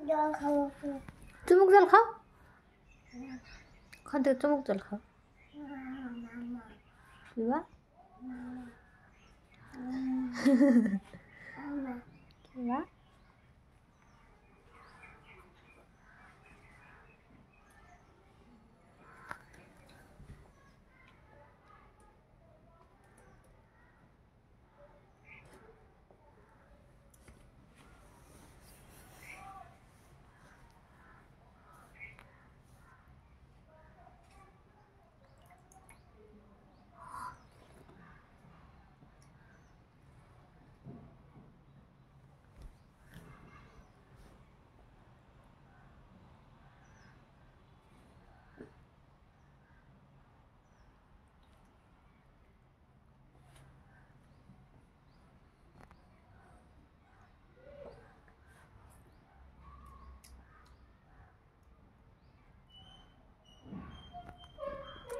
জল খাবো। চুমুক জল খাও, খাও চুমুক জল খাও। কিবা কিবা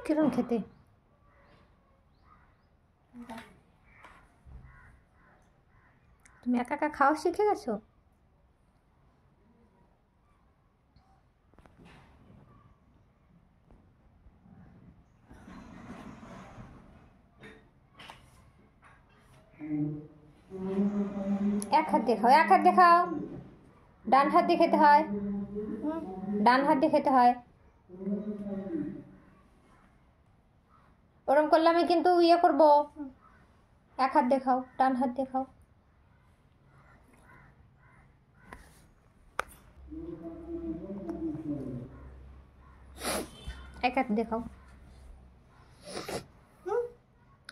কিরম খেতে? তুমি একা একা খাওয়া শিখে গেছো? এক হাত দিয়ে খাও, এক হাত দিয়ে খাও। ডান হাত দিয়ে খেতে হয়, ডান হাত দিয়ে খেতে হয়। ওরম করলে আমি কিন্তু ইয়ে করবো। এক হাত দিয়ে খাও, ডান হাত দিয়ে খাও। এক হাত দিয়ে খাও,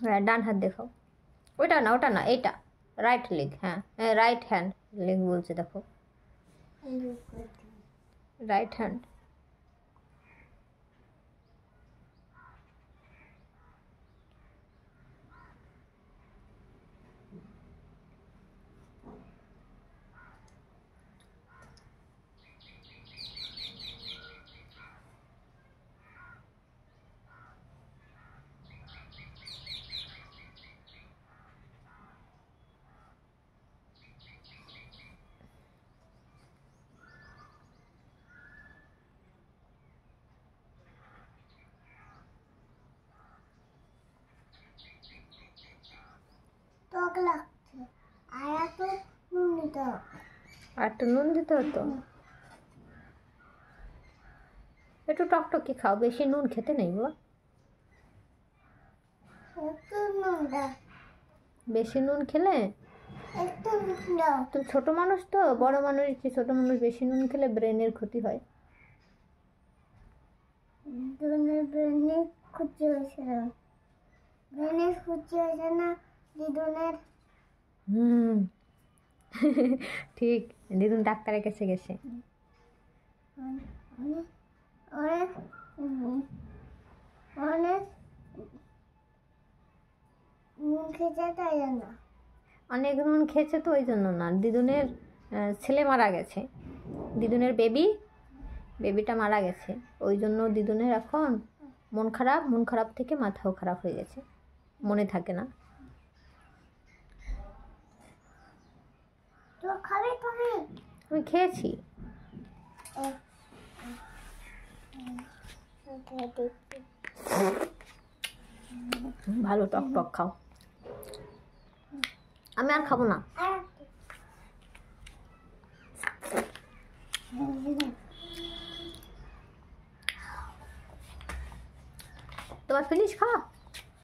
হ্যাঁ ডান হাত দিয়ে খাও। ওটা না, ওটা না, এইটা রাইট লেগ। হ্যাঁ রাইট হ্যান্ড লেগ বলছে, দেখো রাইট হ্যান্ড। টক লাগছে, আর একটু নুন দিতে হবে। আর একটু নুন দিতে হতো। একটু টকটকি খাও, বেশি নুন খেতে নেই বাবা। একটু নুন দাও, বেশি নুন খেলে একটু নুন দাও। তুমি ছোট মানুষ তো, বড় মানুষ কি, ছোট মানুষ বেশি নুন খেলে ব্রেনের ক্ষতি হয়। ব্রেনের ক্ষতি হয়েছে না, ব্রেনের ক্ষতি হয়েছে না দিদুনের। ঠিক, দিদুন ডাক্তারের কাছে গেছে। অনেক অনেক নুন খেয়েছে, তাই জন্য। অনেক নুন খেয়েছে তো ওই জন্য না, দিদুনের ছেলে মারা গেছে, দিদুনের বেবিটা মারা গেছে, ওই জন্য দিদুনের এখন মন খারাপ, মন খারাপ থেকে মাথাও খারাপ হয়ে গেছে, মনে থাকে না। তো খাবে তুমি? আমি খেয়েছি। ভালো টক টক খাও, আমি আর খাবো না। তোমার ফিনিশ খাওয়া।